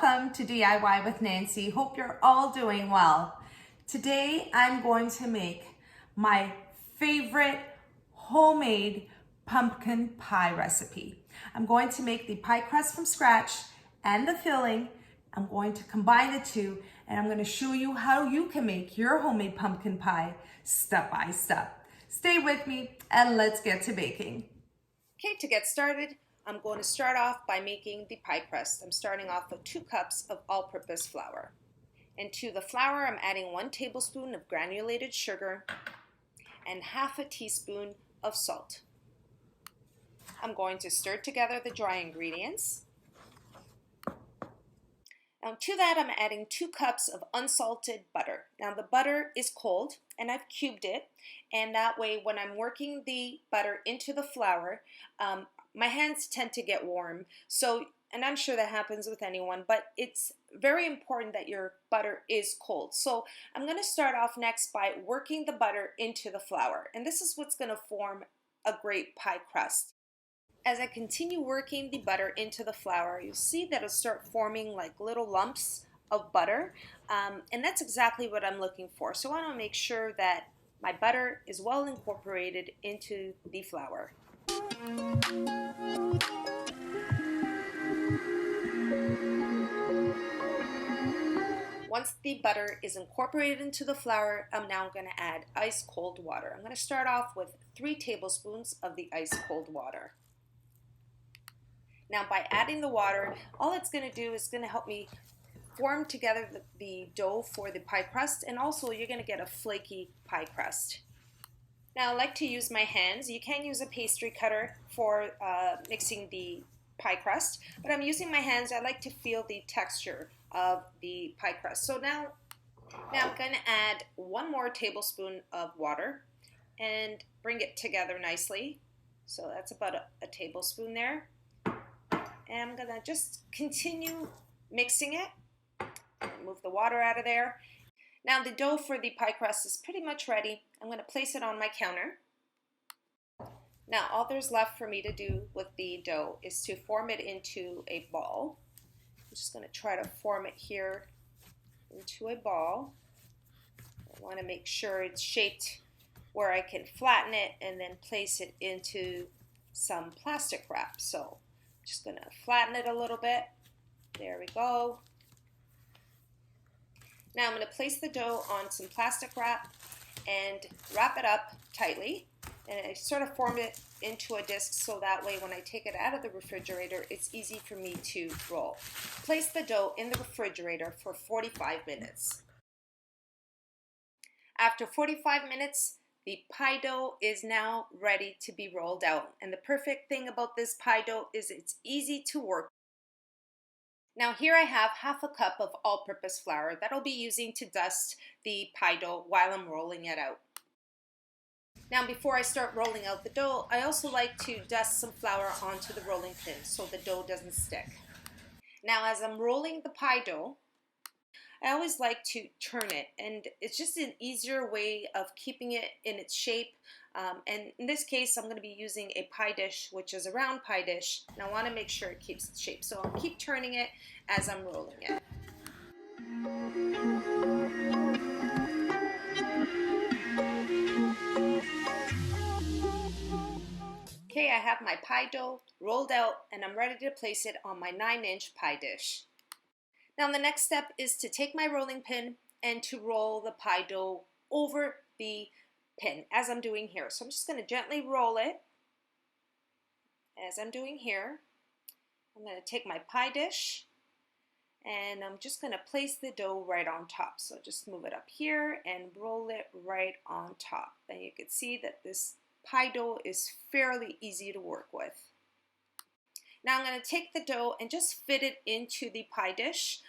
Welcome to DIY with Nancy. Hope you're all doing well. Today I'm going to make my favorite homemade pumpkin pie recipe. I'm going to make the pie crust from scratch and the filling. I'm going to combine the two and I'm going to show you how you can make your homemade pumpkin pie step by step. Stay with me and let's get to baking. Okay, to get started, I'm going to start off by making the pie crust. I'm starting off with 2 cups of all-purpose flour. And to the flour, I'm adding 1 tablespoon of granulated sugar and half a teaspoon of salt. I'm going to stir together the dry ingredients. Now to that, I'm adding 2 cups of unsalted butter. Now the butter is cold and I've cubed it, and that way when I'm working the butter into the flour, my hands tend to get warm. And I'm sure that happens with anyone, but it's very important that your butter is cold. So I'm going to start off next by working the butter into the flour, and this is what's going to form a great pie crust. As I continue working the butter into the flour, you'll see that it'll start forming like little lumps of butter, and that's exactly what I'm looking for. So I want to make sure that my butter is well incorporated into the flour. Once the butter is incorporated into the flour, I'm now going to add ice cold water. I'm going to start off with 3 tablespoons of the ice cold water. Now by adding the water, all it's going to do is going to help me form together the dough for the pie crust, and also you're going to get a flaky pie crust. Now I like to use my hands. You can use a pastry cutter for mixing the pie crust, but I'm using my hands. I like to feel the texture of the pie crust. So now I'm going to add 1 more tablespoon of water and bring it together nicely. So that's about a tablespoon there. And I'm going to just continue mixing it and move the water out of there. Now the dough for the pie crust is pretty much ready. I'm going to place it on my counter. Now all there's left for me to do with the dough is to form it into a ball. I'm just going to try to form it here into a ball. I want to make sure it's shaped where I can flatten it and then place it into some plastic wrap. So just going to flatten it a little bit. There we go. Now I'm going to place the dough on some plastic wrap and wrap it up tightly. And I sort of form it into a disc so that way when I take it out of the refrigerator, it's easy for me to roll. Place the dough in the refrigerator for 45 minutes. After 45 minutes, the pie dough is now ready to be rolled out. And the perfect thing about this pie dough is it's easy to work. Now here I have half a cup of all-purpose flour that I'll be using to dust the pie dough while I'm rolling it out. Now before I start rolling out the dough, I also like to dust some flour onto the rolling pin so the dough doesn't stick. Now as I'm rolling the pie dough, I always like to turn it, and it's just an easier way of keeping it in its shape. And in this case, I'm going to be using a pie dish, which is a round pie dish, and I want to make sure it keeps its shape. So I'll keep turning it as I'm rolling it. Okay, I have my pie dough rolled out, and I'm ready to place it on my 9-inch pie dish. Now the next step is to take my rolling pin and to roll the pie dough over the pin as I'm doing here. So I'm just going to gently roll it as I'm doing here. I'm going to take my pie dish and I'm just going to place the dough right on top. So just move it up here and roll it right on top. And you can see that this pie dough is fairly easy to work with. Now I'm going to take the dough and just fit it into the pie dish.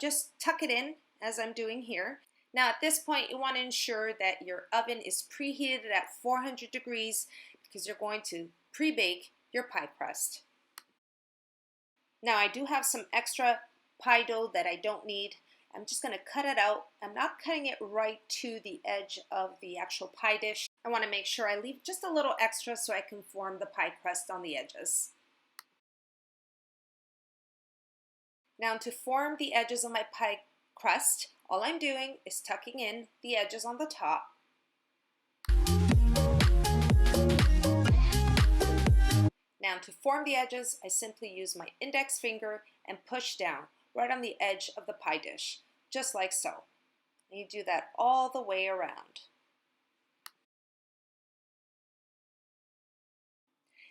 Just tuck it in as I'm doing here. Now at this point you want to ensure that your oven is preheated at 400 degrees because you're going to pre-bake your pie crust. Now I do have some extra pie dough that I don't need. I'm just going to cut it out. I'm not cutting it right to the edge of the actual pie dish. I want to make sure I leave just a little extra so I can form the pie crust on the edges. Now to form the edges of my pie crust, all I'm doing is tucking in the edges on the top. Now to form the edges, I simply use my index finger and push down right on the edge of the pie dish, just like so. And you do that all the way around.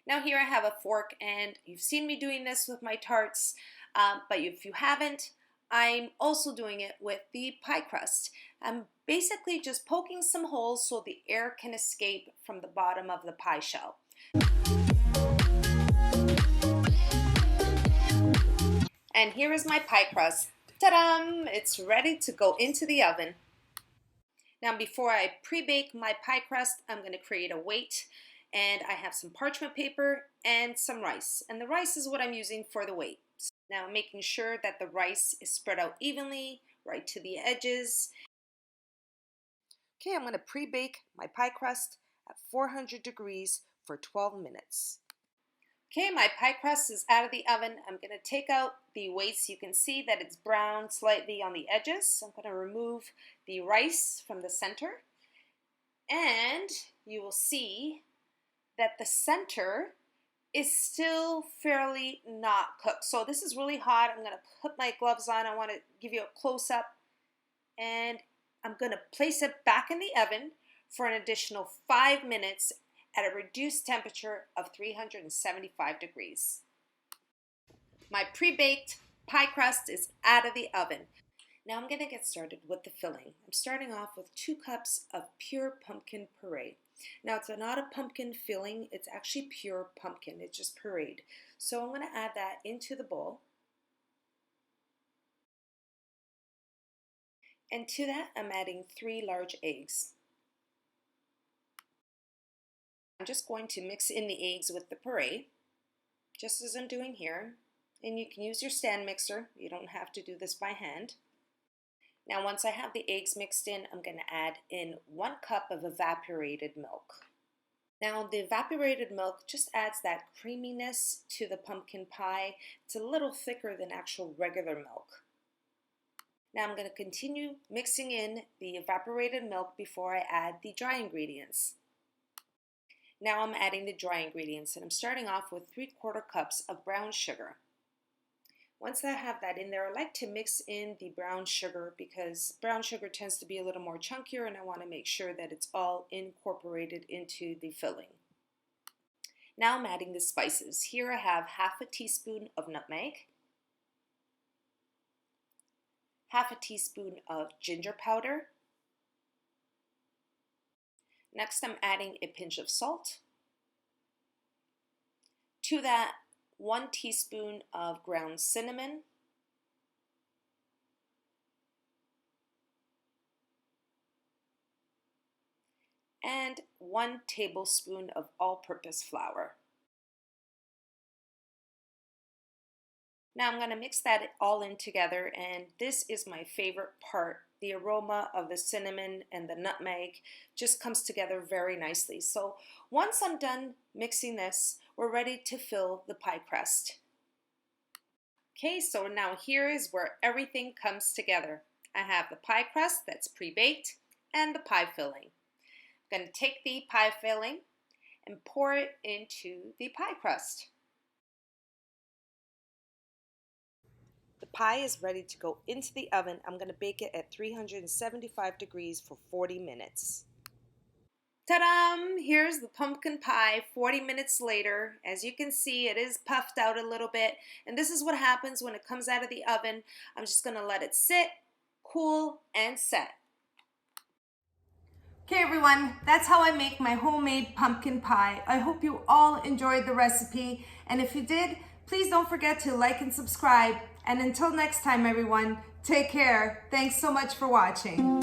Now here I have a fork, and you've seen me doing this with my tarts, but if you haven't, I'm also doing it with the pie crust. I'm basically just poking some holes so the air can escape from the bottom of the pie shell. And here is my pie crust. Ta-da! It's ready to go into the oven. Now before I pre-bake my pie crust, I'm going to create a weight. And I have some parchment paper and some rice. And the rice is what I'm using for the weight. Now I'm making sure that the rice is spread out evenly, right to the edges. Okay, I'm going to pre-bake my pie crust at 400 degrees for 12 minutes. Okay, my pie crust is out of the oven. I'm going to take out the weights. You can see that it's brown slightly on the edges. I'm going to remove the rice from the center. And you will see that the center is still fairly not cooked. So this is really hot. I'm going to put my gloves on. I want to give you a close-up. And I'm going to place it back in the oven for an additional 5 minutes at a reduced temperature of 375 degrees. My pre-baked pie crust is out of the oven. Now I'm going to get started with the filling. I'm starting off with 2 cups of pure pumpkin puree. Now it's not a pumpkin filling, it's actually pure pumpkin, it's just pureed. So I'm going to add that into the bowl. And to that I'm adding 3 large eggs. I'm just going to mix in the eggs with the puree, just as I'm doing here. And you can use your stand mixer, you don't have to do this by hand. Now once I have the eggs mixed in, I'm going to add in 1 cup of evaporated milk. Now the evaporated milk just adds that creaminess to the pumpkin pie. It's a little thicker than actual regular milk. Now I'm going to continue mixing in the evaporated milk before I add the dry ingredients. Now I'm adding the dry ingredients, and I'm starting off with 3/4 cups of brown sugar. Once I have that in there, I like to mix in the brown sugar because brown sugar tends to be a little more chunkier, and I want to make sure that it's all incorporated into the filling. Now I'm adding the spices. Here I have 1/2 teaspoon of nutmeg, 1/2 teaspoon of ginger powder. Next I'm adding a pinch of salt. To that, 1 teaspoon of ground cinnamon, and 1 tablespoon of all-purpose flour. Now I'm going to mix that all in together, and this is my favorite part. The aroma of the cinnamon and the nutmeg just comes together very nicely. So once I'm done mixing this, we're ready to fill the pie crust. Okay, so now here is where everything comes together. I have the pie crust that's pre-baked and the pie filling. I'm going to take the pie filling and pour it into the pie crust. The pie is ready to go into the oven. I'm going to bake it at 375 degrees for 40 minutes. Ta-da! Here's the pumpkin pie 40 minutes later. As you can see, it is puffed out a little bit, and this is what happens when it comes out of the oven. I'm just going to let it sit, cool, and set. Okay everyone, that's how I make my homemade pumpkin pie. I hope you all enjoyed the recipe, and if you did, please don't forget to like and subscribe. And until next time everyone, take care. Thanks so much for watching.